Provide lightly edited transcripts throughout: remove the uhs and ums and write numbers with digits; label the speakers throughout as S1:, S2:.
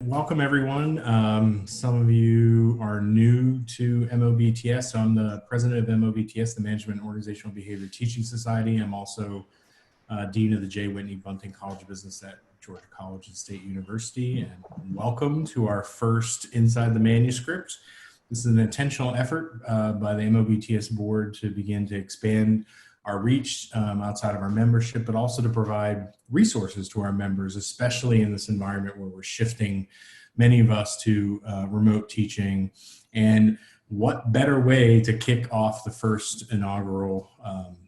S1: welcome everyone. Some of you are new to MOBTS. So I'm the president of MOBTS, the Management and Organizational Behavior Teaching Society. I'm also Dean of the J. Whitney Bunting College of Business at Georgia College and State University. And welcome to our first Inside the Manuscript. This is an intentional effort by the MOBTS board to begin to expand our reach outside of our membership, but also to provide resources to our members, especially in this environment where we're shifting many of us to remote teaching. And what better way to kick off the first inaugural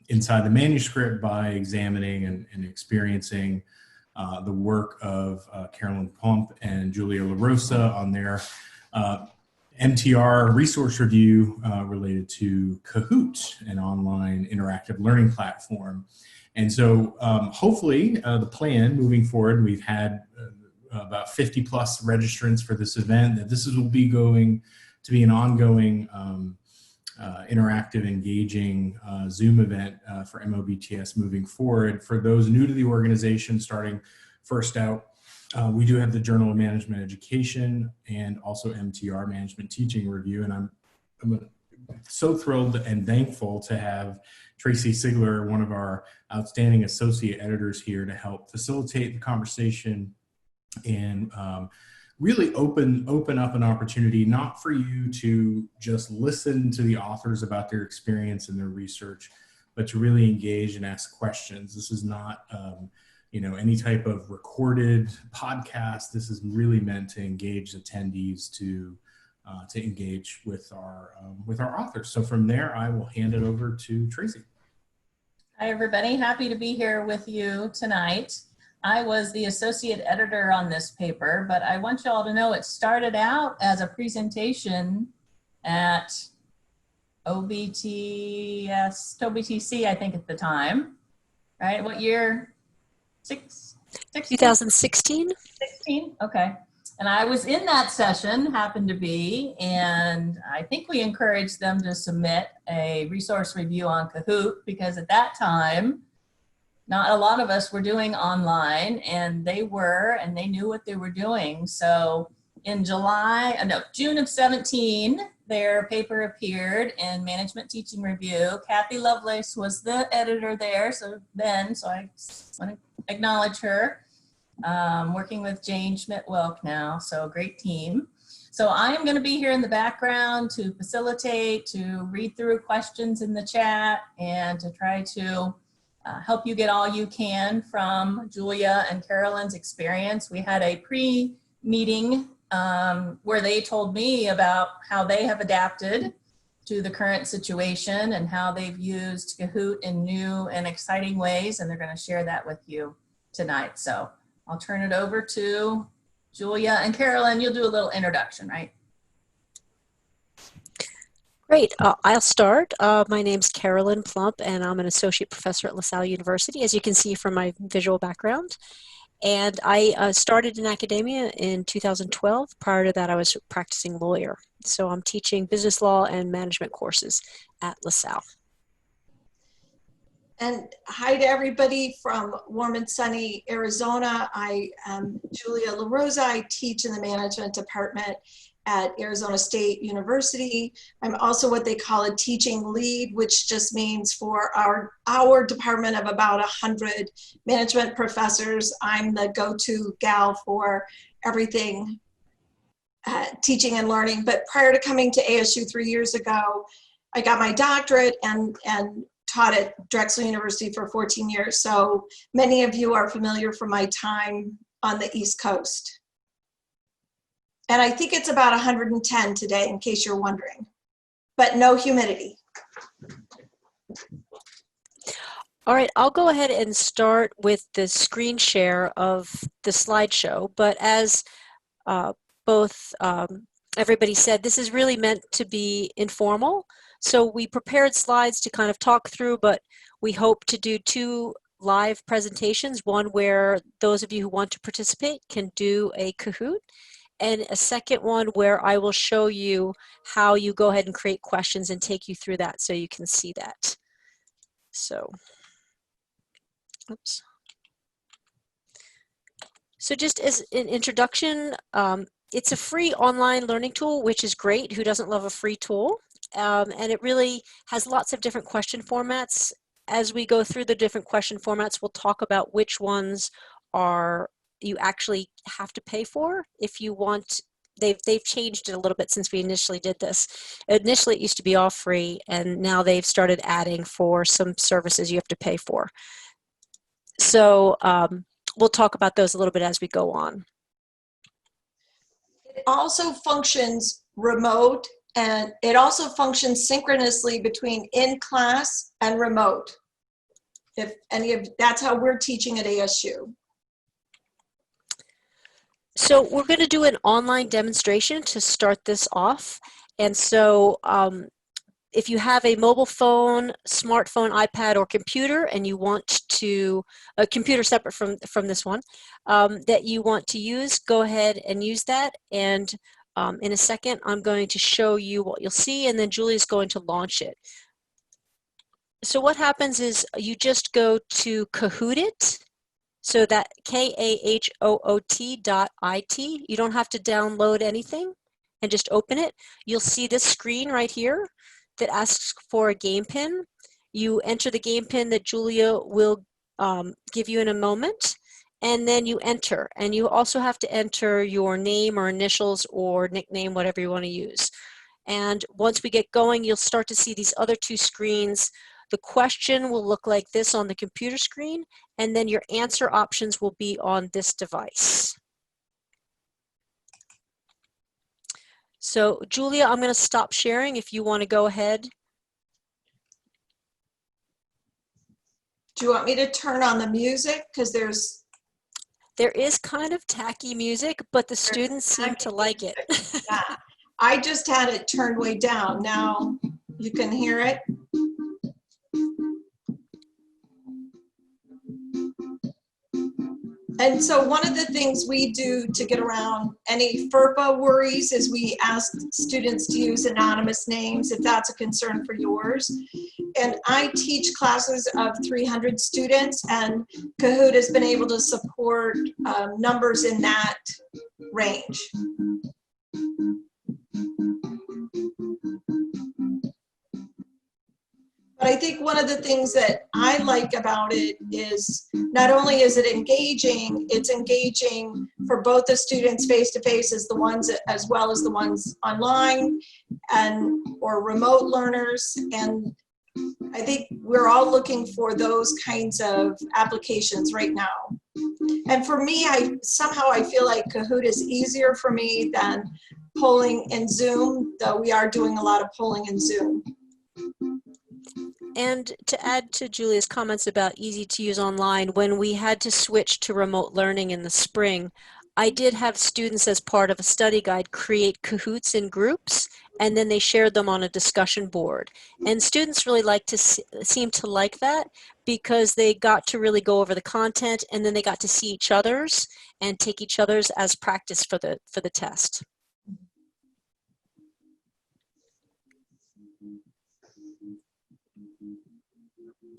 S1: Inside the Manuscript by examining and experiencing the work of Carolyn Plump and Julia LaRosa on their MTR resource review related to Kahoot, an online interactive learning platform. And so hopefully the plan moving forward, we've had about 50 plus registrants for this event, that this will be going to be an ongoing interactive, engaging Zoom event for MOBTS moving forward. For those new to the organization, starting first out, we do have the Journal of Management Education and also MTR Management Teaching Review. And I'm so thrilled and thankful to have Tracy Sigler, one of our outstanding associate editors here, to help facilitate the conversation and really open up an opportunity, not for you to just listen to the authors about their experience and their research, but to really engage and ask questions. This is not any type of recorded podcast. This is really meant to engage attendees to engage with our authors. So from there, I will hand it over to Tracy.
S2: Hi, everybody. Happy to be here with you tonight. I was the associate editor on this paper, but I want you all to know it started out as a presentation at OBTC, I think at the time, right? What year?
S3: 2016.
S2: 16? Okay. And I was in that session, happened to be, and I think we encouraged them to submit a resource review on Kahoot, because at that time, not a lot of us were doing online, and they were, and they knew what they were doing. So in June of 17, their paper appeared in Management Teaching Review. Kathy Lovelace was the editor there, so I want to acknowledge her. Working with Jane Schmidt-Wilk now, so great team. So I am going to be here in the background to facilitate, to read through questions in the chat, and to try to help you get all you can from Julia and Carolyn's experience. We had a pre-meeting where they told me about how they have adapted to the current situation and how they've used Kahoot in new and exciting ways, and they're going to share that with you tonight. So I'll turn it over to Julia and Carolyn. You'll do a little introduction, right?
S3: Great. I'll start. My name's Carolyn Plump, and I'm an associate professor at LaSalle University, as you can see from my visual background. And I started in academia in 2012. Prior to that, I was a practicing lawyer. So I'm teaching business law and management courses at LaSalle.
S4: And hi to everybody from warm and sunny Arizona. I am Julia LaRosa. I teach in the management department at Arizona State University. I'm also what they call a teaching lead, which just means for our department of about 100 management professors, I'm the go-to gal for everything teaching and learning. But prior to coming to ASU 3 years ago, I got my doctorate and taught at Drexel University for 14 years. So many of you are familiar from my time on the East Coast. And I think it's about 110 today, in case you're wondering, but no humidity.
S3: All right, I'll go ahead and start with the screen share of the slideshow. But as both everybody said, this is really meant to be informal. So we prepared slides to kind of talk through, but we hope to do 2 live presentations, one where those of you who want to participate can do a Kahoot, and a second one where I will show you how you go ahead and create questions and take you through that so you can see that. So, oops. So just as an introduction, it's a free online learning tool, which is great. Who doesn't love a free tool? And it really has lots of different question formats. As we go through the different question formats, we'll talk about which ones are you actually have to pay for if you want. They've changed it a little bit since we initially did this. Initially, it used to be all free, and now they've started adding for some services you have to pay for. So we'll talk about those a little bit as we go on.
S4: It also functions remote, and it also functions synchronously between in-class and remote. If any of that's how we're teaching at ASU.
S3: So we're going to do an online demonstration to start this off. And so if you have a mobile phone, smartphone, iPad, or computer, and you want to, a computer separate from this one, that you want to use, go ahead and use that. And in a second, I'm going to show you what you'll see, and then Julie's going to launch it. So what happens is you just go to Kahoot it. So that KAHOOT.IT. You don't have to download anything and just open it. You'll see this screen right here that asks for a game pin. You enter the game pin that Julia will give you in a moment, and then you enter. And you also have to enter your name or initials or nickname, whatever you want to use. And once we get going, you'll start to see these other two screens. The question will look like this on the computer screen, and then your answer options will be on this device. So Julia, I'm going to stop sharing if you want to go ahead.
S4: Do you want me to turn on the music? Because there
S3: is kind of tacky music, but the students seem to like it.
S4: Yeah. I just had it turned way down. Now you can hear it. And so one of the things we do to get around any FERPA worries is we ask students to use anonymous names if that's a concern for yours. And I teach classes of 300 students, and Kahoot has been able to support numbers in that range. But I think one of the things that I like about it is not only is it engaging, it's engaging for both the students face-to-face as well as the ones online or remote learners. And I think we're all looking for those kinds of applications right now. And for me, somehow I feel like Kahoot is easier for me than polling in Zoom, though we are doing a lot of polling in Zoom.
S3: And to add to Julia's comments about easy to use online, when we had to switch to remote learning in the spring, I did have students as part of a study guide create Kahoots in groups, and then they shared them on a discussion board. And students really seem to like that because they got to really go over the content, and then they got to see each other's and take each other's as practice for the test.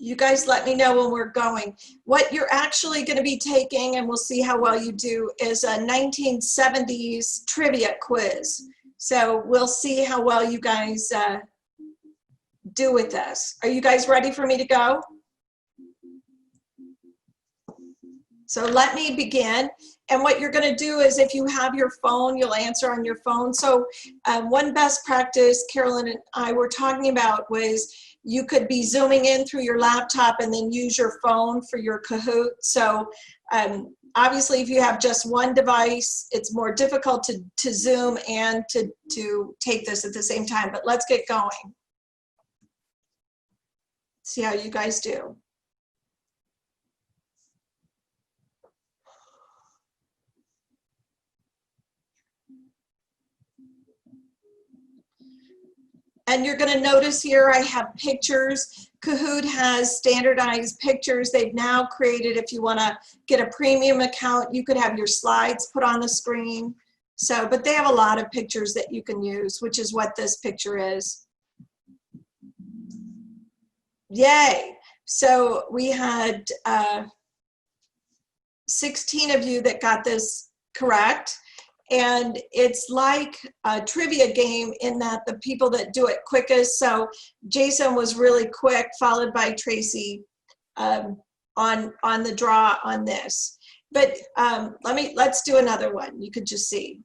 S4: You guys let me know when we're going. What you're actually going to be taking, and we'll see how well you do, is a 1970s trivia quiz. So we'll see how well you guys do with this. Are you guys ready for me to go? So let me begin. And what you're going to do is, if you have your phone, you'll answer on your phone. So one best practice Carolyn and I were talking about was you could be zooming in through your laptop and then use your phone for your Kahoot. So obviously, if you have just one device, it's more difficult to zoom and to take this at the same time. But let's get going. See how you guys do. And you're going to notice here I have pictures. Kahoot has standardized pictures. They've now created, if you want to get a premium account, you could have your slides put on the screen. So, but they have a lot of pictures that you can use, which is what this picture is. Yay. So we had 16 of you that got this correct. And it's like a trivia game in that the people that do it quickest. So Jason was really quick, followed by Tracy on the draw on this. But let's do another one. You could just see.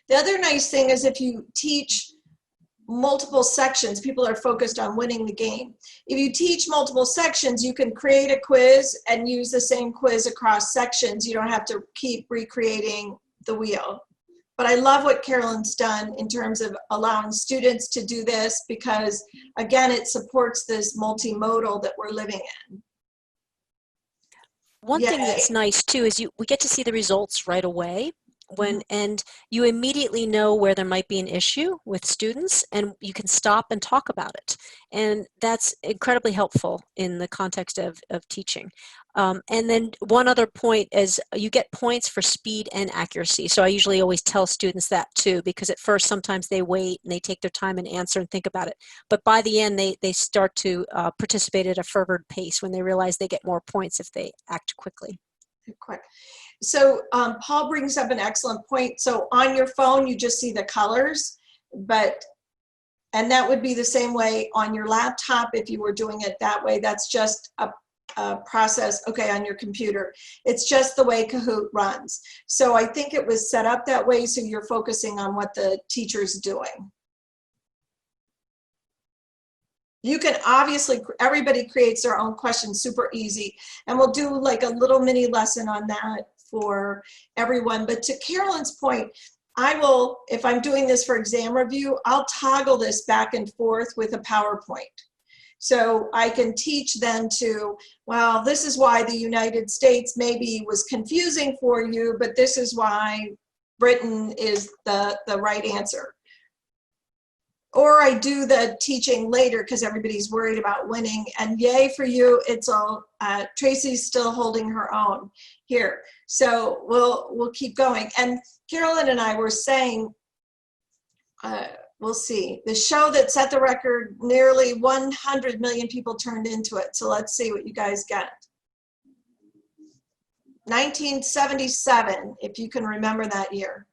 S4: The other nice thing is if you teach multiple sections, people are focused on winning the game. If you teach multiple sections, you can create a quiz and use the same quiz across sections. You don't have to keep recreating the wheel. But I love what Carolyn's done in terms of allowing students to do this because, again, it supports this multimodal that we're living in.
S3: One thing that's nice too is we get to see the results right away. And you immediately know where there might be an issue with students and you can stop and talk about it. And that's incredibly helpful in the context of teaching. And then one other point is you get points for speed and accuracy. So I usually always tell students that too, because at first sometimes they wait and they take their time and answer and think about it. But by the end, they start to participate at a fervent pace when they realize they get more points if they act quickly.
S4: Quick. So Paul brings up an excellent point. So on your phone, you just see the colors, and that would be the same way on your laptop if you were doing it that way. That's just a process, okay, on your computer. It's just the way Kahoot runs. So I think it was set up that way so you're focusing on what the teacher's doing. You can obviously, everybody creates their own questions, super easy. And we'll do like a little mini lesson on that for everyone. But to Carolyn's point, I will, if I'm doing this for exam review, I'll toggle this back and forth with a PowerPoint. So I can teach then to, well, this is why the United States maybe was confusing for you, but this is why Britain is the right answer. Or I do the teaching later because everybody's worried about winning. And yay for you, it's all, Tracy's still holding her own here. So we'll keep going. And Carolyn and I were saying, we'll see. The show that set the record, nearly 100 million people turned into it. So let's see what you guys get. 1977, if you can remember that year.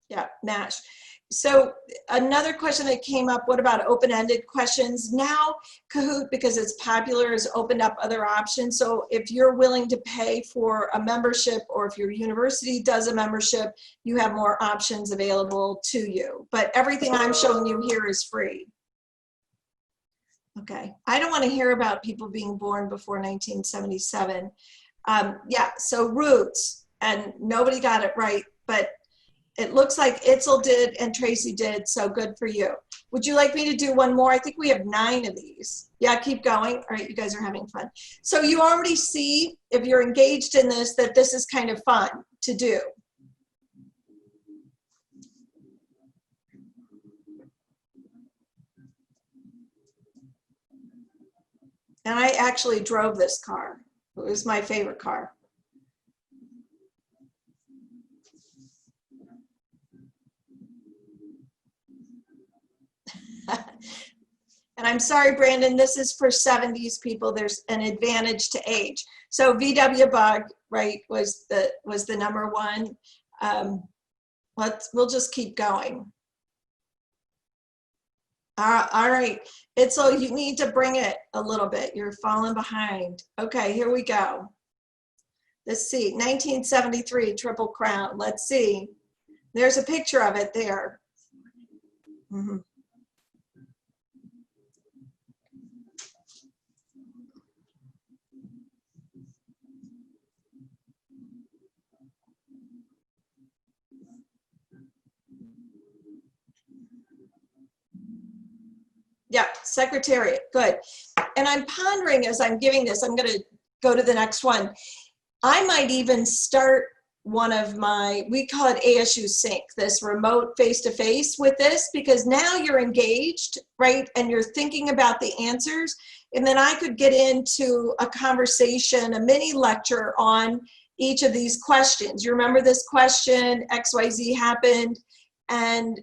S4: Yeah, Nash. So another question that came up, what about open-ended questions? Now Kahoot, because it's popular, has opened up other options. So if you're willing to pay for a membership or if your university does a membership, you have more options available to you. But everything I'm showing you here is free. Okay, I don't want to hear about people being born before 1977. Yeah, so roots, and nobody got it right, but it looks like Itzel did and Tracy did, so good for you. Would you like me to do one more? I think we have 9 of these. Yeah, keep going. All right, you guys are having fun. So you already see, if you're engaged in this, that this is kind of fun to do. And I actually drove this car. It was my favorite car. And I'm sorry, Brandon, this is for 70s people. There's an advantage to age. So VW Bug, right, was the number one. We'll just keep going. All right, Itzel, you need to bring it a little bit. You're falling behind. Okay, here we go. Let's see, 1973 Triple Crown. Let's see. There's a picture of it there. Mm-hmm. Yeah, Secretariat, good. And I'm pondering as I'm giving this, I'm gonna go to the next one. I might even start one of my, we call it ASU Sync, this remote face-to-face with this, because now you're engaged, right? And you're thinking about the answers. And then I could get into a conversation, a mini lecture on each of these questions. You remember this question, XYZ happened, and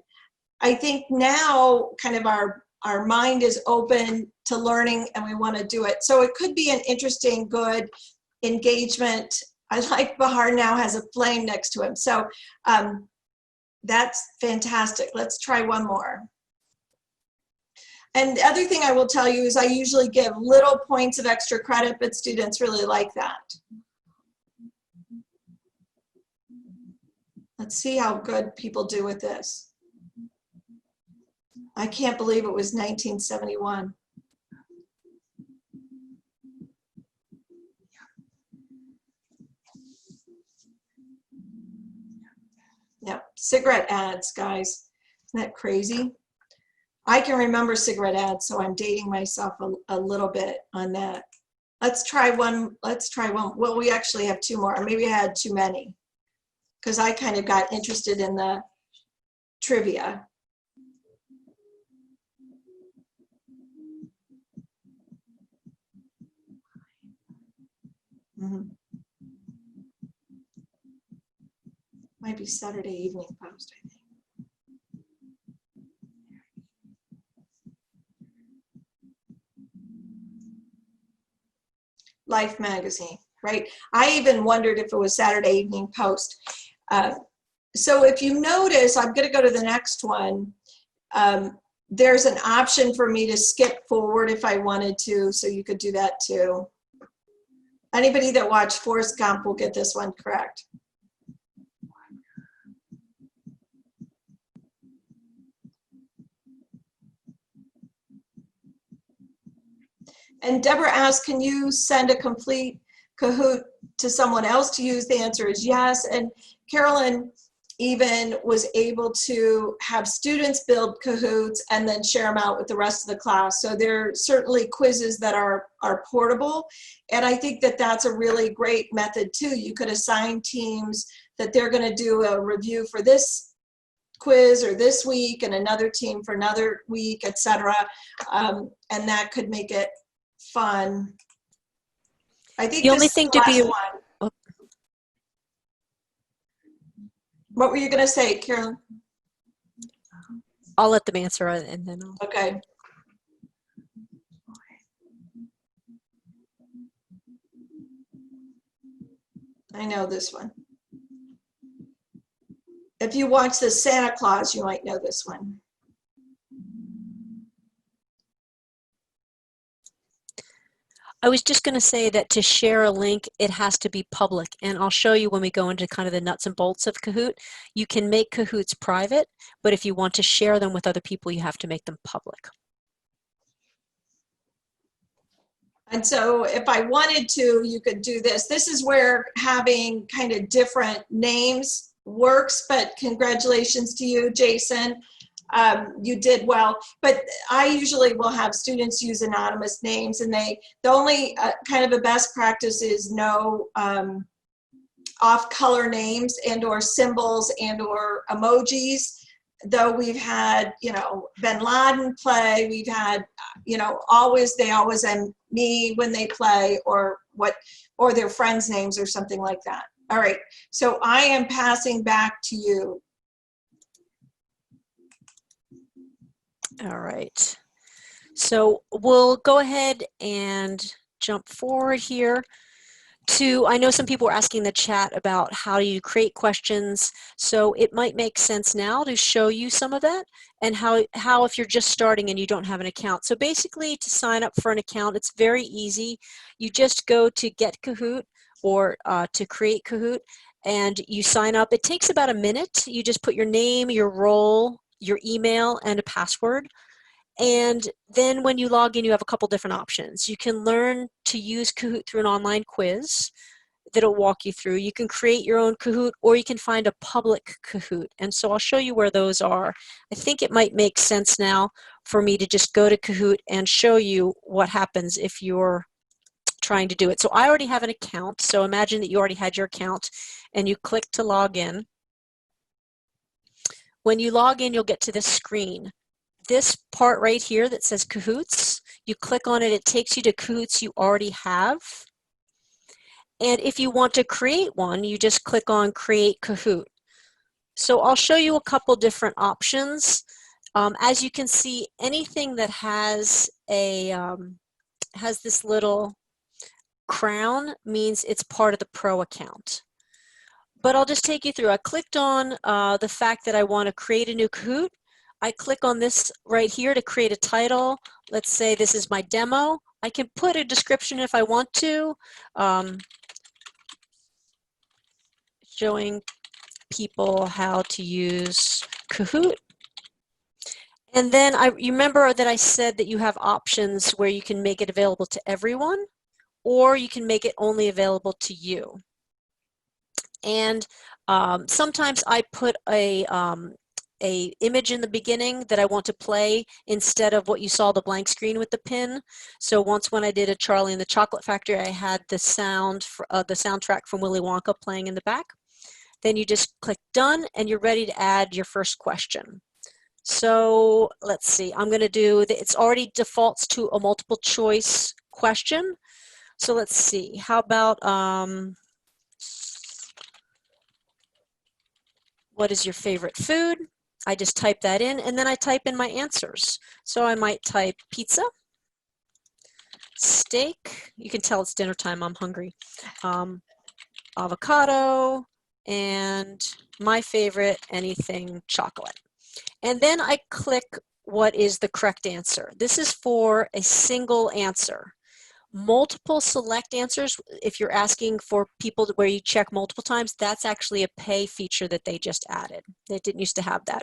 S4: I think now kind of our mind is open to learning and we want to do it. So it could be an interesting, good engagement. I like Bahar now has a flame next to him. So that's fantastic. Let's try one more. And the other thing I will tell you is I usually give little points of extra credit, but students really like that. Let's see how good people do with this. I can't believe it was 1971. Yep, cigarette ads, guys. Isn't that crazy? I can remember cigarette ads, so I'm dating myself a little bit on that. Let's try one. Let's try one. Well, we actually have two more. Maybe I had too many because I kind of got interested in the trivia. Might be Saturday Evening Post, I think. Life magazine, right? I even wondered if it was Saturday Evening Post. So if you notice, I'm going to go to the next one. There's an option for me to skip forward if I wanted to, so you could do that too. Anybody that watched Forrest Gump will get this one correct. And Deborah asked, can you send a complete Kahoot to someone else to use? The answer is yes. And Carolyn even was able to have students build Kahoots and then share them out with the rest of the class. So there are certainly quizzes that are portable. And I think that that's a really great method too. You could assign teams that they're going to do a review for this quiz or this week and another team for another week, etc. And that could make it fun. I think
S3: the only thing to be
S4: one. What were you going to say, Carolyn?
S3: I'll let them answer it and then I'll...
S4: Okay. I know this one. If you watch the Santa Claus, you might know this one.
S3: I was just going to say that to share a link, it has to be public. And I'll show you when we go into kind of the nuts and bolts of Kahoot. You can make Kahoots private, but if you want to share them with other people, you have to make them public.
S4: And so if I wanted to, you could do this. This is where having kind of different names works, but congratulations to you, Jason. You did well, but I usually will have students use anonymous names, and the only kind of a best practice is no off-color names and or symbols and or emojis. Though we've had, you know, Bin Laden play, we've had, you know, they always end me when they play, or their friends' names or something like that. All right, so I am passing back to you.
S3: All right, so we'll go ahead and jump forward here to, I know some people were asking in the chat about how do you create questions, so it might make sense now to show you some of that and how if you're just starting and you don't have an account. So basically to sign up for an account, it's very easy. You just go to Get Kahoot or to Create Kahoot and you sign up. It takes about a minute. You just put your name, your role, your email, and a password. And then when you log in, you have a couple different options. You can learn to use Kahoot through an online quiz that'll walk you through. You can create your own Kahoot, or you can find a public Kahoot. And so I'll show you where those are. I think it might make sense now for me to just go to Kahoot and show you what happens if you're trying to do it. So I already have an account. So imagine that you already had your account and you click to log in. When you log in, you'll get to this screen. This part right here that says Kahoots, you click on it, it takes you to Kahoots you already have. And if you want to create one, you just click on Create Kahoot. So I'll show you a couple different options. As you can see, anything that has this little crown means it's part of the pro account. But I'll just take you through. I clicked on the fact that I want to create a new Kahoot. I click on this right here to create a title. Let's say this is my demo. I can put a description if I want to, showing people how to use Kahoot. And then you remember that I said that you have options where you can make it available to everyone, or you can make it only available to you. And sometimes I put a image in the beginning that I want to play instead of what you saw, the blank screen with the pin. So once when I did a Charlie and the Chocolate Factory, I had the soundtrack from Willy Wonka playing in the back. Then you just click done and you're ready to add your first question. So let's see, I'm going to do, it's already defaults to a multiple choice question. So let's see, how about, what is your favorite food? I just type that in and then I type in my answers. So I might type pizza, steak, you can tell it's dinner time, I'm hungry, avocado, and my favorite, anything chocolate. And then I click what is the correct answer. This is for a single answer. Multiple select answers, if you're asking for people where you check multiple times, that's actually a pay feature that they just added. They didn't used to have that.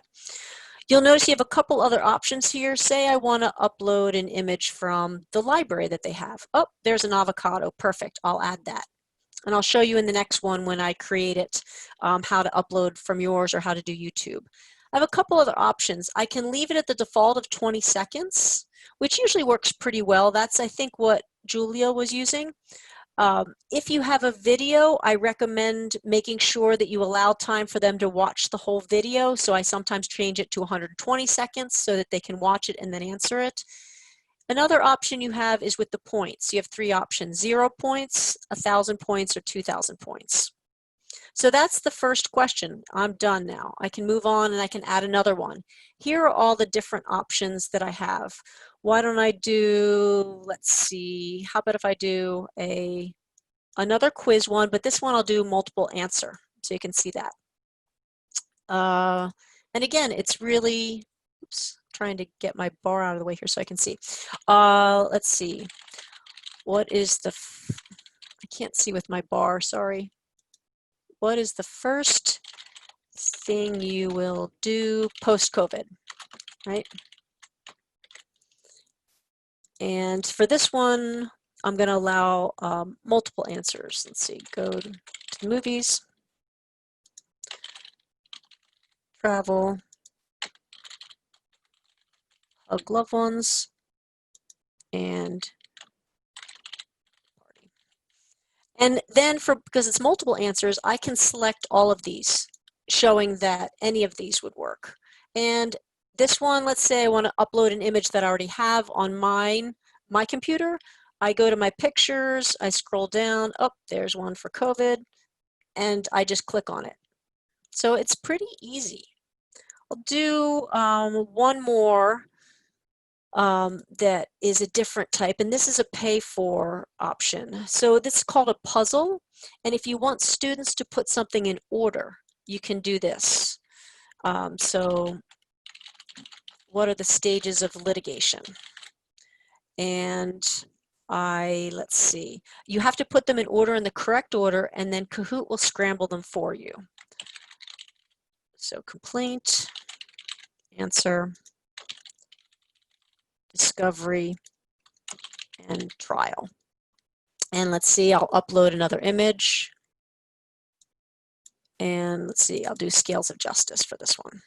S3: You'll notice you have a couple other options here. Say I want to upload an image from the library that they have. Oh, there's an avocado. Perfect. I'll add that. And I'll show you in the next one when I create it, how to upload from yours or how to do YouTube. I have a couple other options. I can leave it at the default of 20 seconds, which usually works pretty well. That's, I think, what Julia was using. If you have a video, I recommend making sure that you allow time for them to watch the whole video. So I sometimes change it to 120 seconds so that they can watch it and then answer it. Another option you have is with the points. You have three options: 0 points, 1,000 points, or 2,000 points. So that's the first question. I'm done now. I can move on and I can add another one. Here are all the different options that I have. Why don't I do, let's see, how about if I do another quiz one, but this one I'll do multiple answer so you can see that. And again, it's really, oops, trying to get my bar out of the way here so I can see. Let's see, what is the, I can't see with my bar, sorry. What is the first thing you will do post-COVID, right? And for this one, I'm going to allow multiple answers. Let's see, go to the movies, travel, hug loved ones, and party. And then because it's multiple answers, I can select all of these, showing that any of these would work. And this one, let's say I want to upload an image that I already have on my computer. I go to my pictures, I scroll down, oh, there's one for COVID, and I just click on it. So it's pretty easy. I'll do one more that is a different type, and this is a pay for option. So this is called a puzzle, and if you want students to put something in order, you can do this. So what are the stages of litigation? And let's see, you have to put them in order, in the correct order, and then Kahoot will scramble them for you. So complaint, answer, discovery, and trial. And let's see, I'll upload another image. And let's see, I'll do scales of justice for this one.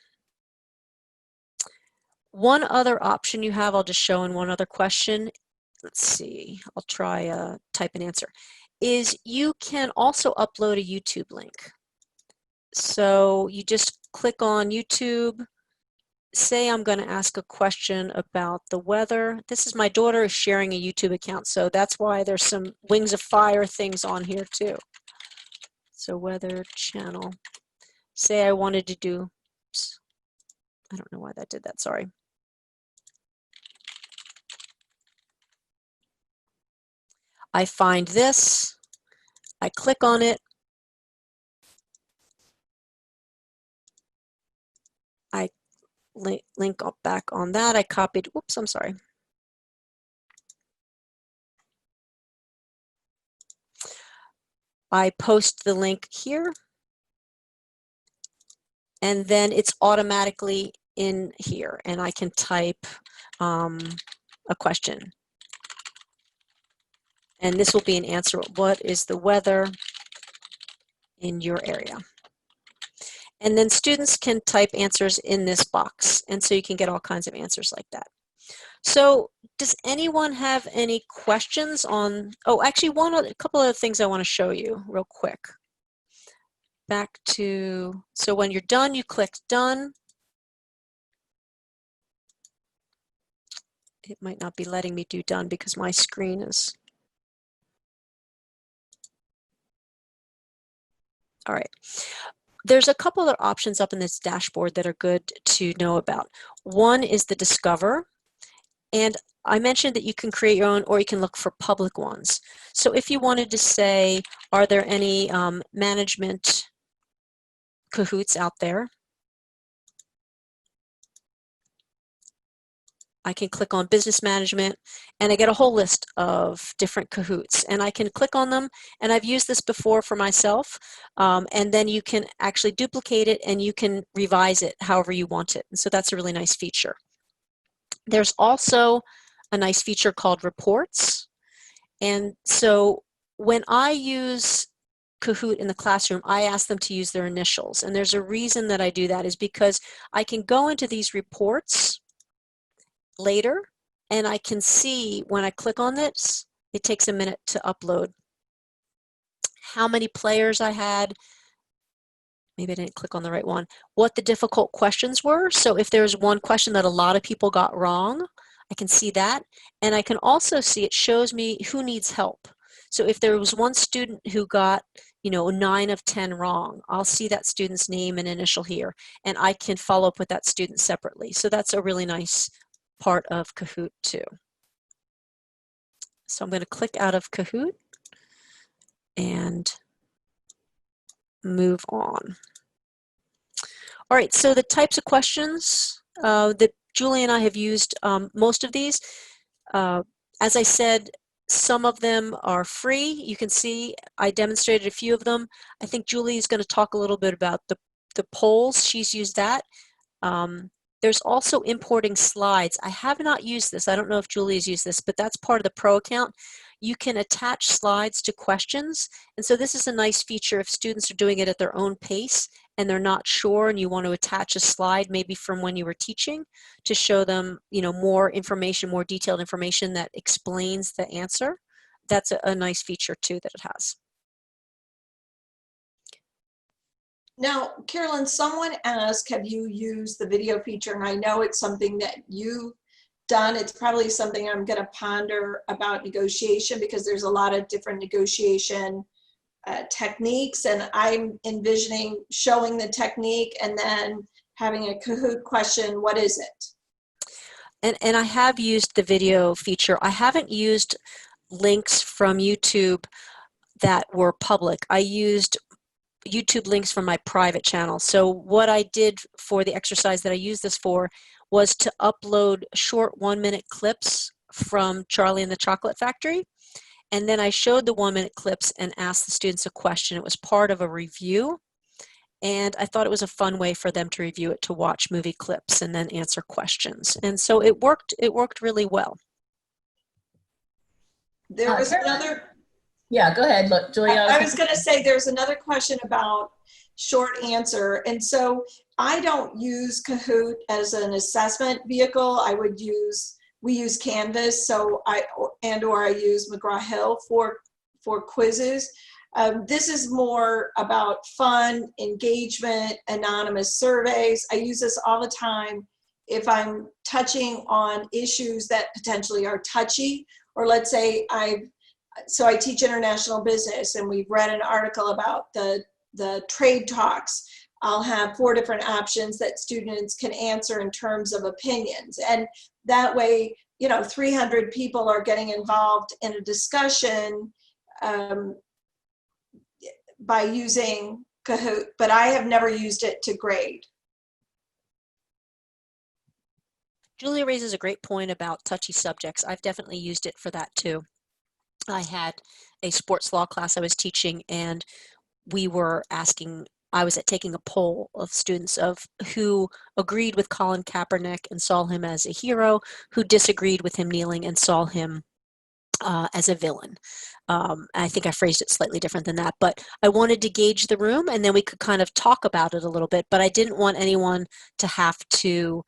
S3: One other option you have, I'll just show in one other question. Let's see, I'll try type an answer, is you can also upload a YouTube link. So you just click on YouTube, say I'm going to ask a question about the weather. This is my daughter is sharing a YouTube account, so that's why there's some Wings of Fire things on here too. So weather channel. Say I wanted to do, oops, I don't know why that did that, sorry. I find this, I click on it, I link up back on that, I copied, whoops, I'm sorry. I post the link here, and then it's automatically in here, and I can type a question. And this will be an answer. What is the weather in your area? And then students can type answers in this box. And so you can get all kinds of answers like that. So does anyone have any questions on, oh, actually a couple of things I want to show you real quick. Back to, so when you're done, you click done. It might not be letting me do done because my screen is, all right. There's a couple of options up in this dashboard that are good to know about. One is the Discover, and I mentioned that you can create your own or you can look for public ones. So if you wanted to say, are there any management Kahoots out there? I can click on business management and I get a whole list of different Kahoots, and I can click on them, and I've used this before for myself, and then you can actually duplicate it and you can revise it however you want it. And so that's a really nice feature. There's also a nice feature called reports. And so when I use Kahoot in the classroom, I ask them to use their initials. And there's a reason that I do that is because I can go into these reports later, and I can see when I click on this, it takes a minute to upload how many players I had, maybe I didn't click on the right one, what the difficult questions were. So if there's one question that a lot of people got wrong, I can see that. And I can also see, it shows me who needs help. So if there was one student who got, 9 of 10 wrong, I'll see that student's name and initial here, and I can follow up with that student separately. So that's a really nice part of Kahoot too. So I'm going to click out of Kahoot and move on. All right, so the types of questions that Julie and I have used, most of these, as I said, some of them are free. You can see I demonstrated a few of them. I think Julie is going to talk a little bit about the polls. She's used that. There's also importing slides. I have not used this. I don't know if Julie has used this, but that's part of the Pro account. You can attach slides to questions. And so this is a nice feature if students are doing it at their own pace and they're not sure and you want to attach a slide maybe from when you were teaching to show them, more information, more detailed information that explains the answer. That's a nice feature too that it has.
S4: Now, Carolyn, someone asked, have you used the video feature? And I know it's something that you've done. It's probably something I'm going to ponder about negotiation, because there's a lot of different negotiation techniques, and I'm envisioning showing the technique and then having a Kahoot question, what is it?
S3: And I have used the video feature. I haven't used links from YouTube that were public. I used YouTube links from my private channel. So what I did for the exercise that I used this for was to upload short 1-minute clips from Charlie and the Chocolate Factory. And then I showed the 1-minute clips and asked the students a question. It was part of a review. And I thought it was a fun way for them to review it, to watch movie clips and then answer questions. And so it worked really well.
S4: There was another.
S2: Yeah, go ahead. Look, Julia.
S4: I was going to say there's another question about short answer. And so I don't use Kahoot as an assessment vehicle. We use Canvas, so I use McGraw-Hill for quizzes. This is more about fun, engagement, anonymous surveys. I use this all the time if I'm touching on issues that potentially are touchy, or let's say I teach international business and we've read an article about the trade talks, I'll have 4 different options that students can answer in terms of opinions. And that way, 300 people are getting involved in a discussion by using Kahoot, but I have never used it to grade.
S3: Julia raises a great point about touchy subjects. I've definitely used it for that too. I had a sports law class I was teaching, and I was taking a poll of students of who agreed with Colin Kaepernick and saw him as a hero, who disagreed with him kneeling and saw him as a villain. I think I phrased it slightly different than that, but I wanted to gauge the room and then we could kind of talk about it a little bit, but I didn't want anyone to have to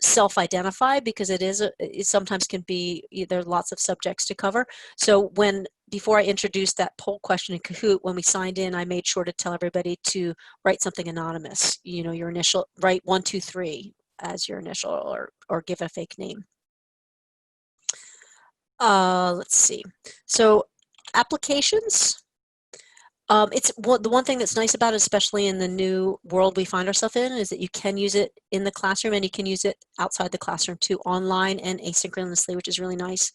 S3: self-identify, because it sometimes can be, there are lots of subjects to cover. So before I introduced that poll question in Kahoot, when we signed in, I made sure to tell everybody to write something anonymous, your initial, write 1, 2, 3 as your initial, or give a fake name. Let's see. So applications, the one thing that's nice about it, especially in the new world we find ourselves in, is that you can use it in the classroom and you can use it outside the classroom too, online and asynchronously, which is really nice.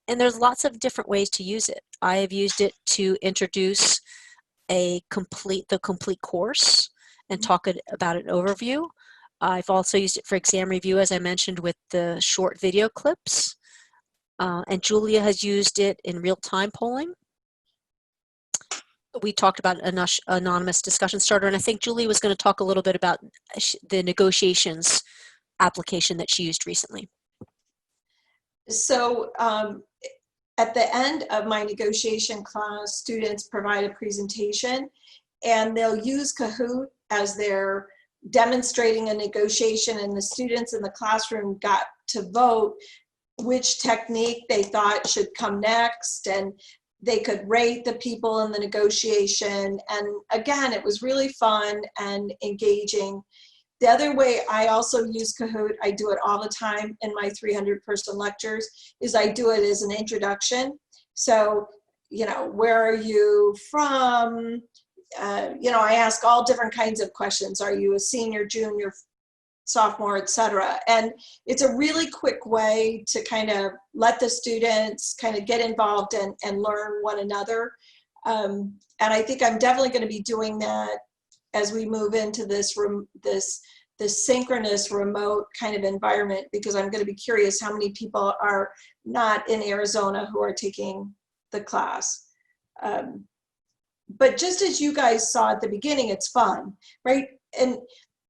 S3: And there's lots of different ways to use it. I have used it to introduce the complete course and talk about an overview. I've also used it for exam review, as I mentioned, with the short video clips. And Julia has used it in real-time polling. We talked about an anonymous discussion starter, and I think Julia was going to talk a little bit about the negotiations application that she used recently.
S4: So at the end of my negotiation class, students provide a presentation and they'll use Kahoot as they're demonstrating a negotiation, and the students in the classroom got to vote which technique they thought should come next, and they could rate the people in the negotiation. And again, it was really fun and engaging. The other way I also use Kahoot, I do it all the time in my 300-person lectures, is I do it as an introduction. So, where are you from? I ask all different kinds of questions. Are you a senior, junior, sophomore, etc.? And it's a really quick way to kind of let the students kind of get involved and learn one another. And I think I'm definitely going to be doing that as we move into this synchronous remote kind of environment, because I'm going to be curious how many people are not in Arizona who are taking the class. But just as you guys saw at the beginning, it's fun, right? And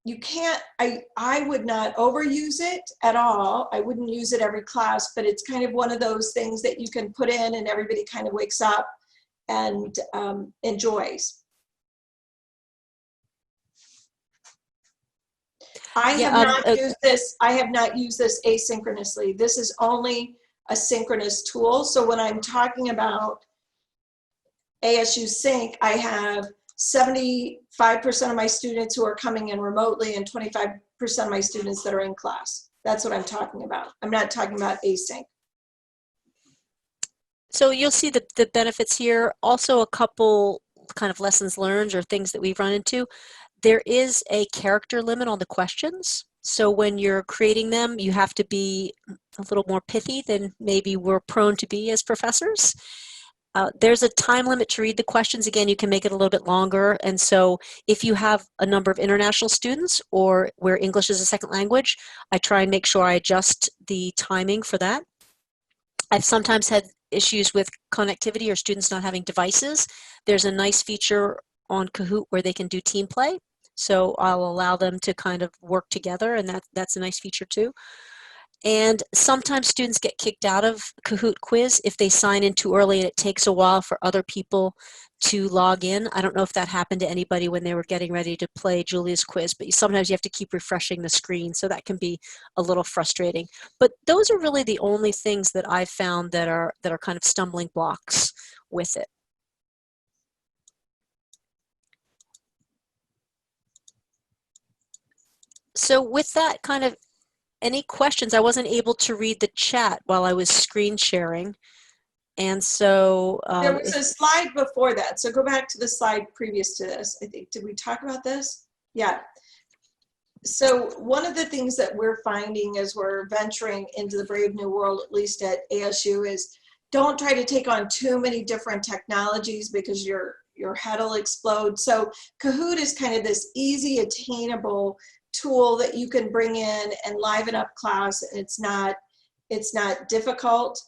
S4: you can't, I would not overuse it at all. I wouldn't use it every class, but it's kind of one of those things that you can put in and everybody kind of wakes up and enjoys. I have not used this asynchronously. This is only a synchronous tool. So when I'm talking about ASU Sync, I have 75% of my students who are coming in remotely and 25% of my students that are in class. That's what I'm talking about. I'm not talking about async.
S3: So you'll see the benefits here. Also a couple kind of lessons learned or things that we've run into. There is a character limit on the questions. So when you're creating them, you have to be a little more pithy than maybe we're prone to be as professors. There's a time limit to read the questions. Again, you can make it a little bit longer. And so if you have a number of international students or where English is a second language, I try and make sure I adjust the timing for that. I've sometimes had issues with connectivity or students not having devices. There's a nice feature on Kahoot where they can do team play. So I'll allow them to kind of work together, and that's a nice feature too. And sometimes students get kicked out of Kahoot quiz if they sign in too early and it takes a while for other people to log in. I don't know if that happened to anybody when they were getting ready to play Julia's quiz, but sometimes you have to keep refreshing the screen, so that can be a little frustrating. But those are really the only things that I've found that are kind of stumbling blocks with it. So with that kind of any questions. I wasn't able to read the chat while I was screen sharing. And so
S4: there was a slide before that. So go back to the slide previous to this. I think, did we talk about this? Yeah. So one of the things that we're finding as we're venturing into the brave new world, at least at ASU, is don't try to take on too many different technologies because your head will explode. So Kahoot is kind of this easy, attainable tool that you can bring in and liven up class. It's not difficult.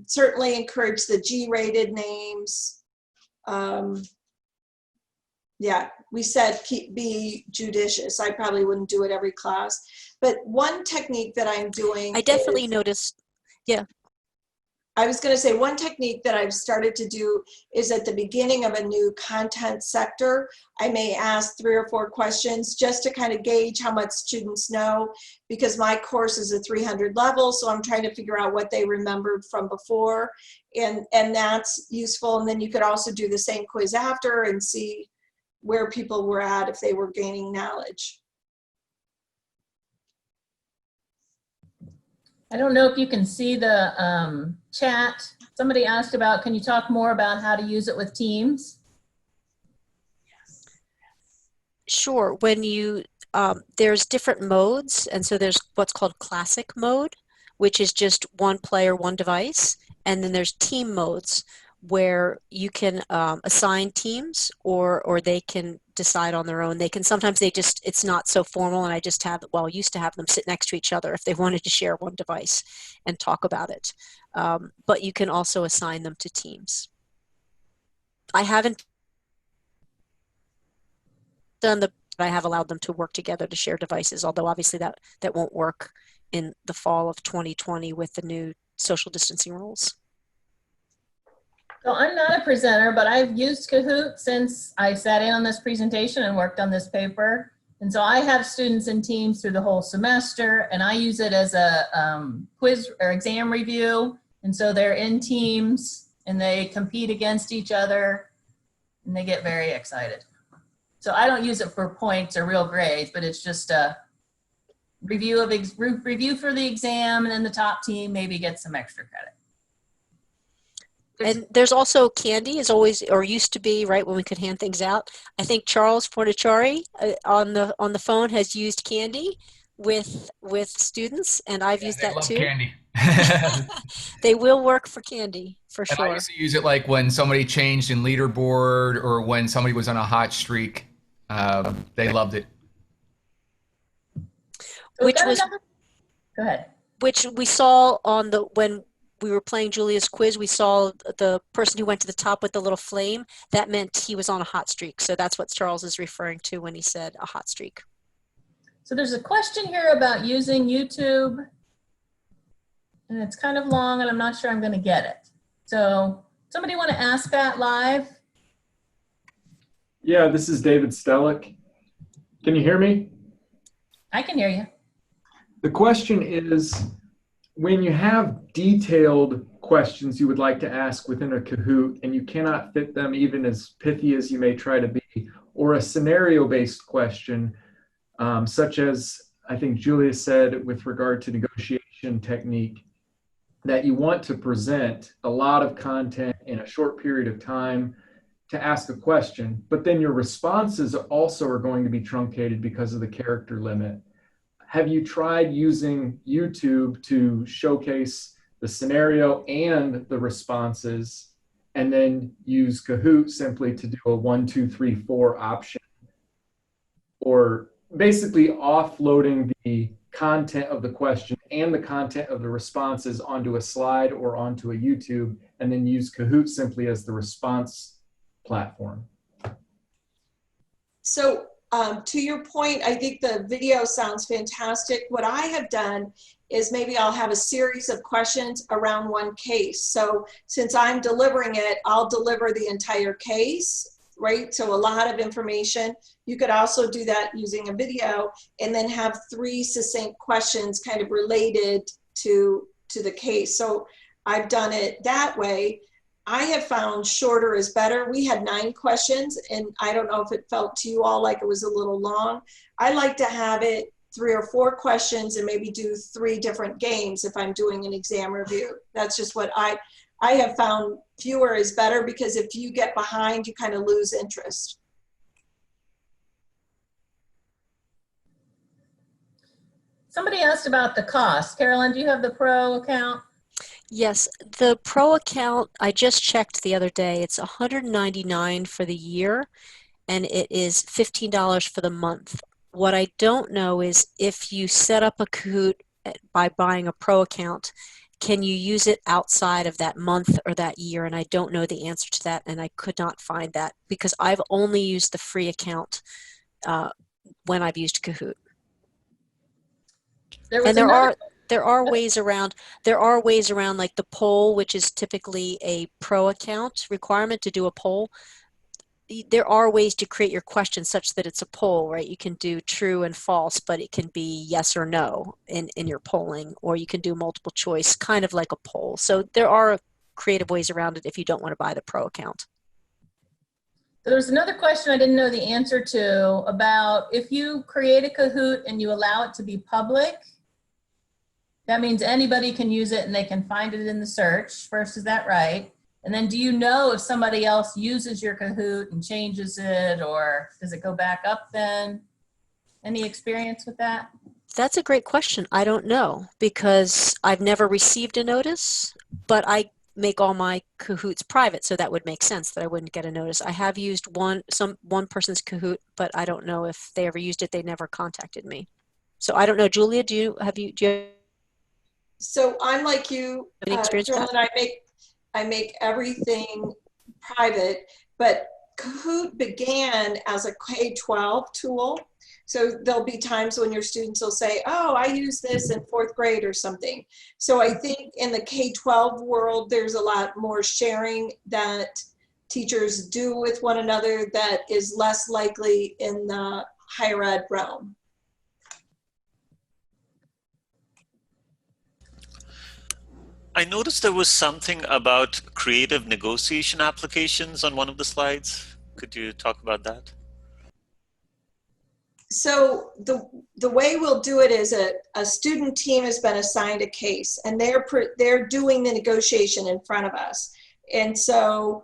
S4: Certainly encourage the G-rated names. Yeah, we said be judicious. I probably wouldn't do it every class. But one technique that I'm doing,
S3: I definitely noticed, yeah.
S4: I was going to say one technique that I've started to do is at the beginning of a new content sector, I may ask 3 or 4 questions just to kind of gauge how much students know, because my course is a 300 level, so I'm trying to figure out what they remembered from before, and that's useful. And then you could also do the same quiz after and see where people were at if they were gaining knowledge.
S2: I don't know if you can see the chat. Somebody asked about, can you talk more about how to use it with Teams?
S3: Sure. When you, there's different modes. And so there's what's called classic mode, which is just one player, one device. And then there's team modes where you can assign teams or they can decide on their own. They can, sometimes they just, it's not so formal, and I just have, well, used to have them sit next to each other if they wanted to share one device and talk about it. But you can also assign them to teams. I haven't done the, I have allowed them to work together to share devices, although obviously that won't work in the fall of 2020 with the new social distancing rules.
S2: So I'm not a presenter, but I've used Kahoot since I sat in on this presentation and worked on this paper. And so I have students in teams through the whole semester, and I use it as a quiz or exam review. And so they're in teams and they compete against each other and they get very excited. So I don't use it for points or real grades, but it's just a review for the exam, and then the top team maybe gets some extra credit.
S3: And there's also Candy is always, or used to be, right, when we could hand things out. I think Charles Fortichari on the phone has used Candy with students, and I've used that too.
S5: Candy.
S3: They will work for Candy for
S5: And
S3: sure.
S5: I used to use it like when somebody changed in leaderboard or when somebody was on a hot streak. They loved it.
S3: Which was,
S2: go ahead.
S3: Which we saw on the, when we were playing Julia's quiz, we saw the person who went to the top with the little flame. That meant he was on a hot streak. So that's what Charles is referring to when he said a hot streak.
S2: So there's a question here about using YouTube, and it's kind of long and I'm not sure I'm going to get it. So somebody want to ask that live?
S6: Yeah, this is David Stellick. Can you hear me?
S2: I can hear you.
S6: The question is, when you have detailed questions you would like to ask within a Kahoot and you cannot fit them even as pithy as you may try to be, or a scenario-based question, such as I think Julia said with regard to negotiation technique, that you want to present a lot of content in a short period of time to ask a question, but then your responses also are going to be truncated because of the character limit. Have you tried using YouTube to showcase the scenario and the responses, and then use Kahoot simply to do a 1, 2, 3, 4 option? Or basically offloading the content of the question and the content of the responses onto a slide or onto a YouTube, and then use Kahoot simply as the response platform?
S4: So to your point, I think the video sounds fantastic. What I have done is maybe I'll have a series of questions around one case. So since I'm delivering it, I'll deliver the entire case, right? So a lot of information. You could also do that using a video and then have 3 succinct questions kind of related to the case. So I've done it that way. I have found shorter is better. We had 9 questions, and I don't know if it felt to you all like it was a little long. I like to have it 3 or 4 questions and maybe do 3 different games if I'm doing an exam review. That's just what I have found. Fewer is better, because if you get behind, you kind of lose interest.
S2: Somebody asked about the cost. Carolyn, do you have the pro account?
S3: Yes, the pro account, I just checked the other day. It's $199 for the year, and it is $15 for the month. What I don't know is if you set up a Kahoot by buying a pro account, can you use it outside of that month or that year? And I don't know the answer to that, and I could not find that because I've only used the free account when I've used Kahoot. And there are ways around like the poll, which is typically a pro account requirement to do a poll. There are ways to create your question such that it's a poll, right? You can do true and false, but it can be yes or no in your polling, or you can do multiple choice, kind of like a poll. So there are creative ways around it if you don't want to buy the pro account.
S2: There's another question I didn't know the answer to about if you create a Kahoot and you allow it to be public, that means anybody can use it and they can find it in the search. First, is that right? And then do you know if somebody else uses your Kahoot and changes it, or does it go back up then? Any experience with that?
S3: That's a great question. I don't know because I've never received a notice, but I make all my Kahoots private, so that would make sense that I wouldn't get a notice. I have used one person's Kahoot, but I don't know if they ever used it. They never contacted me. So I don't know. Julia, do you have
S4: So I'm like you,
S3: any experience with
S4: Carolyn, I make everything private, but Kahoot began as a K-12 tool. So there'll be times when your students will say, oh, I use this in 4th grade or something. So I think in the K-12 world, there's a lot more sharing that teachers do with one another that is less likely in the higher ed realm.
S7: I noticed there was something about creative negotiation applications on one of the slides. Could you talk about that?
S4: So the way we'll do it is a student team has been assigned a case, and they're doing the negotiation in front of us. And so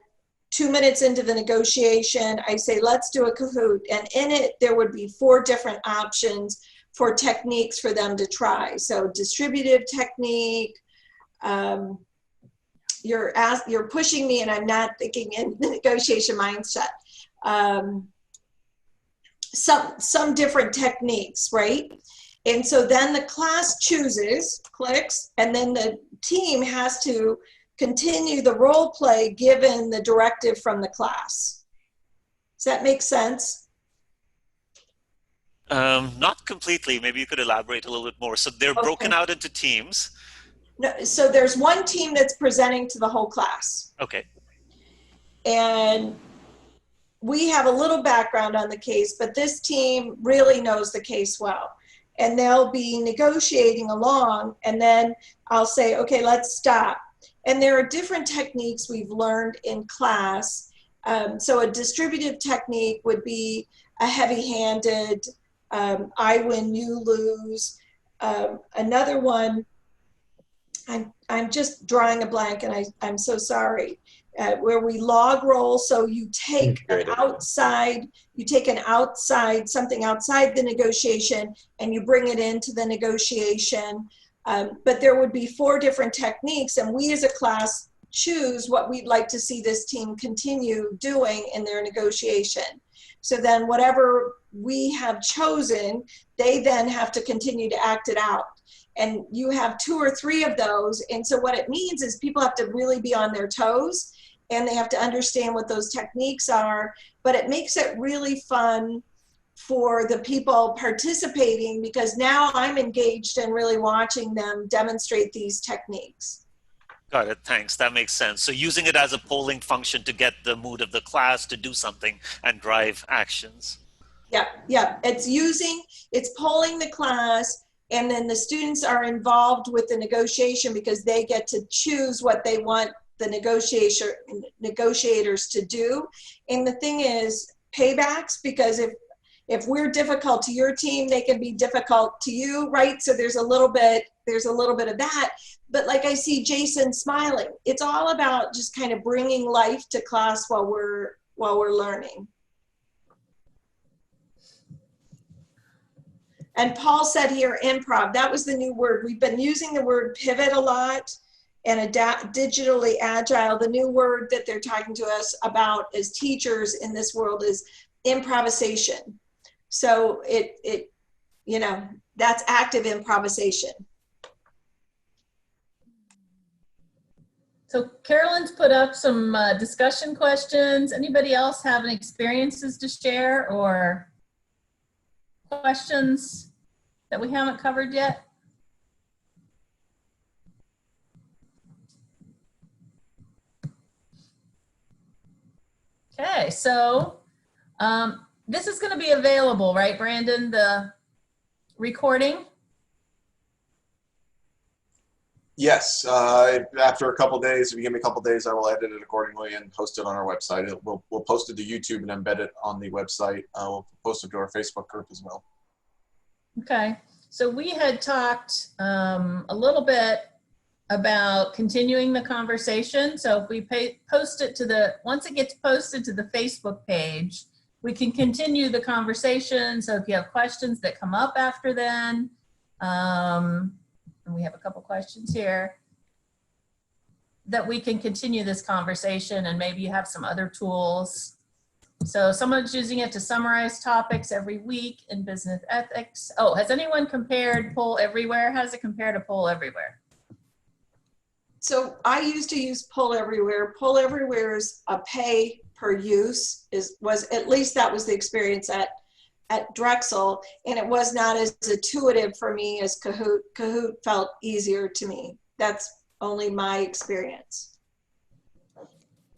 S4: 2 minutes into the negotiation, I say, let's do a Kahoot. And in it, there would be 4 different options for techniques for them to try. So distributive technique, you're pushing me and I'm not thinking in the negotiation mindset. Some different techniques, right? And so then the class chooses, clicks, and then the team has to continue the role play given the directive from the class. Does that make sense?
S7: Not completely. Maybe you could elaborate a little bit more. So they're broken out into teams.
S4: No, so there's one team that's presenting to the whole class.
S7: Okay.
S4: And we have a little background on the case, but this team really knows the case well. And they'll be negotiating along, and then I'll say, okay, let's stop. And there are different techniques we've learned in class. So a distributive technique would be a heavy-handed, I win, you lose. Another one, I'm just drawing a blank, and I'm so sorry. Where we log roll, so you take something outside the negotiation and you bring it into the negotiation. But there would be 4 different techniques, and we as a class choose what we'd like to see this team continue doing in their negotiation. So then whatever we have chosen, they then have to continue to act it out. And you have 2 or 3 of those. And so what it means is people have to really be on their toes, and they have to understand what those techniques are. But it makes it really fun for the people participating, because now I'm engaged in really watching them demonstrate these techniques.
S7: Got it. Thanks. That makes sense. So using it as a polling function to get the mood of the class to do something and drive actions.
S4: Yeah. It's polling the class, and then the students are involved with the negotiation because they get to choose what they want the negotiators to do. And the thing is paybacks, because if we're difficult to your team, they can be difficult to you, right? So there's a little bit of that. But like I see Jason smiling. It's all about just kind of bringing life to class while we're learning. And Paul said here, improv, that was the new word. We've been using the word pivot a lot and digitally agile. The new word that they're talking to us about as teachers in this world is improvisation. So you know, that's active improvisation.
S2: So Carolyn's put up some discussion questions. Anybody else have any experiences to share or questions that we haven't covered yet? Okay, so this is going to be available, right, Brandon, the recording?
S8: Yes, after a couple days, if you give me a couple days, I will edit it accordingly and post it on our website. We'll post it to YouTube and embed it on the website. We'll post it to our Facebook group as well.
S2: Okay, so we had talked a little bit about continuing the conversation. So if we post it to once it gets posted to the Facebook page, we can continue the conversation. So if you have questions that come up after then, and we have a couple questions here, that we can continue this conversation, and maybe you have some other tools. So someone's using it to summarize topics every week in business ethics. Oh, has anyone compared Poll Everywhere? How does it compare to Poll Everywhere?
S4: So I used to use Poll Everywhere. Poll Everywhere's a pay per use was at least that was the experience at Drexel, and it was not as intuitive for me as Kahoot. Kahoot felt easier to me. That's only my experience.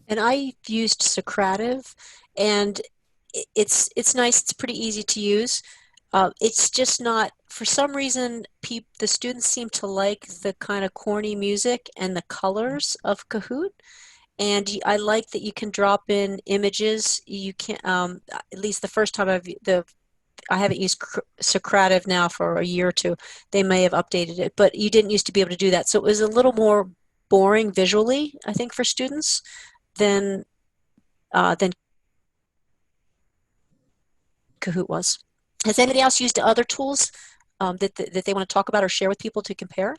S3: And I used Socrative, and it's nice. It's pretty easy to use. It's just not, for some reason, the students seem to like the kind of corny music and the colors of Kahoot. And I like that you can drop in images. You can, at least the first time I haven't used Socrative now for a year or two. They may have updated it, but you didn't used to be able to do that. So it was a little more boring visually, I think, for students than Kahoot was. Has anybody else used other tools that they want to talk about or share with people to compare?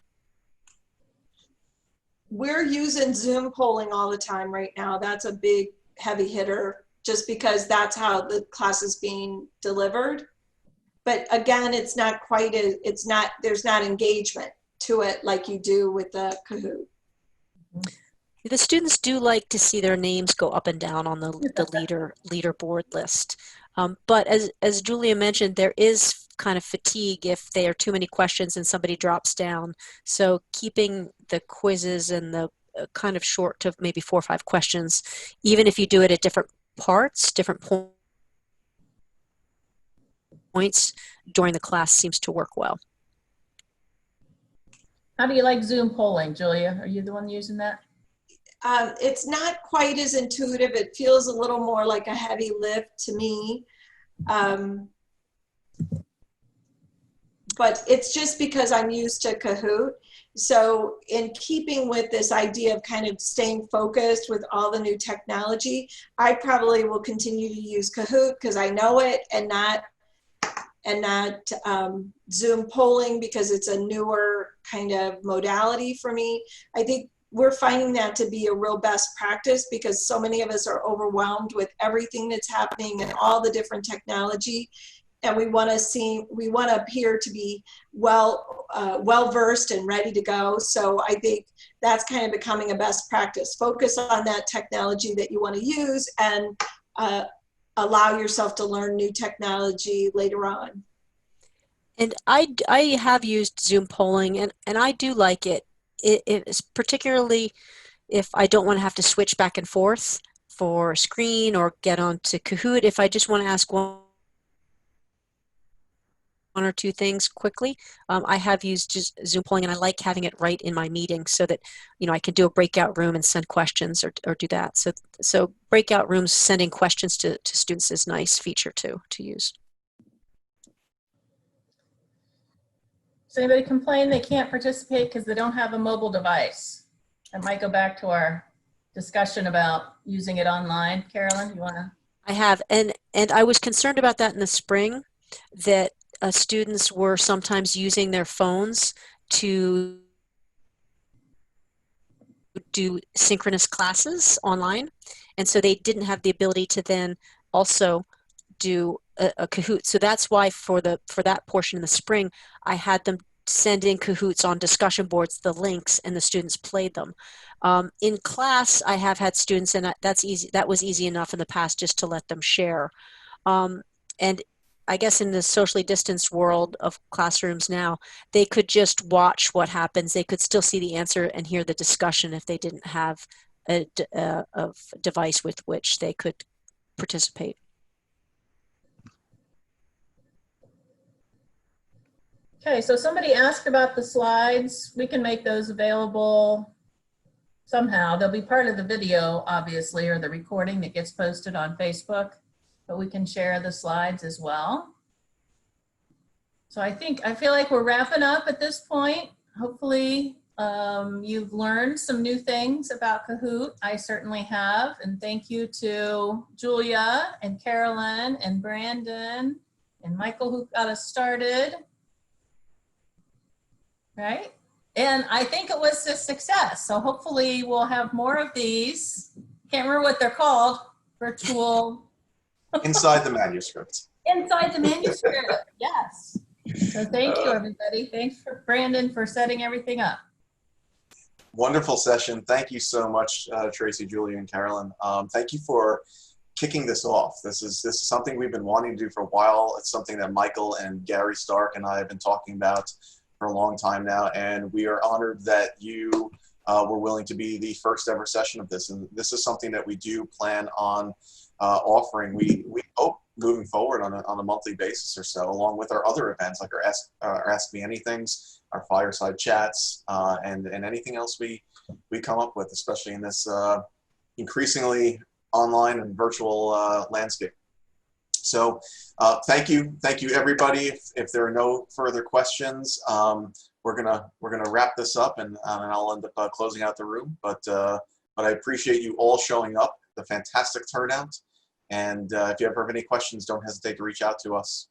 S4: We're using Zoom polling all the time right now. That's a big heavy hitter just because that's how the class is being delivered. But again, it's not quite there's not engagement to it like you do with the Kahoot.
S3: The students do like to see their names go up and down on the leaderboard list. But as Julia mentioned, there is kind of fatigue if there are too many questions and somebody drops down. So keeping the quizzes and the kind of short to maybe 4 or 5 questions, even if you do it at different parts, different points during the class, seems to work well.
S2: How do you like Zoom polling, Julia? Are you the one using that?
S4: It's not quite as intuitive. It feels a little more like a heavy lift to me. But it's just because I'm used to Kahoot. So in keeping with this idea of kind of staying focused with all the new technology, I probably will continue to use Kahoot because I know it, and not Zoom polling because it's a newer kind of modality for me. I think we're finding that to be a real best practice because so many of us are overwhelmed with everything that's happening and all the different technology. And we want to appear to be well versed and ready to go. So I think that's kind of becoming a best practice. Focus on that technology that you want to use and allow yourself to learn new technology later on.
S3: And I have used Zoom polling, and I do like it. It's particularly if I don't want to have to switch back and forth for a screen or get onto Kahoot. If I just want to ask one or two things quickly, I have used just Zoom polling, and I like having it right in my meeting so that I can do a breakout room and send questions or do that. So breakout rooms sending questions to students is a nice feature to use.
S2: Does anybody complain they can't participate because they don't have a mobile device? That might go back to our discussion about using it online. Carolyn, you want to?
S3: I have, and I was concerned about that in the spring, that students were sometimes using their phones to do synchronous classes online, and so they didn't have the ability to then also do a Kahoot. So that's why for that portion in the spring, I had them send in Kahoots on discussion boards, the links, and the students played them. In class, I have had students, and that's easy. That was easy enough in the past just to let them share. And I guess in the socially distanced world of classrooms now, they could just watch what happens. They could still see the answer and hear the discussion if they didn't have a device with which they could participate.
S2: Okay, so somebody asked about the slides. We can make those available somehow. They'll be part of the video, obviously, or the recording that gets posted on Facebook, but we can share the slides as well. So I feel like we're wrapping up at this point. Hopefully you've learned some new things about Kahoot. I certainly have, and thank you to Julia and Carolyn and Brandon and Michael who got us started. Right? And I think it was a success. So hopefully we'll have more of these. Can't remember what they're called. Virtual.
S8: Inside the manuscript.
S2: Inside the manuscript, yes. So thank you, everybody. Thanks for Brandon for setting everything up.
S8: Wonderful session. Thank you so much, Tracy, Julia, and Carolyn. Thank you for kicking this off. This is something we've been wanting to do for a while. It's something that Michael and Gary Stark and I have been talking about for a long time now, and we are honored that you were willing to be the first ever session of this. And this is something that we do plan on offering. We hope moving forward on a monthly basis or so, along with our other events like our Ask Me Anythings, our fireside chats, and anything else we come up with, especially in this increasingly online and virtual landscape. So thank you everybody. If there are no further questions, we're gonna wrap this up, and I'll end up closing out the room. But I appreciate you all showing up, the fantastic turnout, and if you ever have any questions, don't hesitate to reach out to us.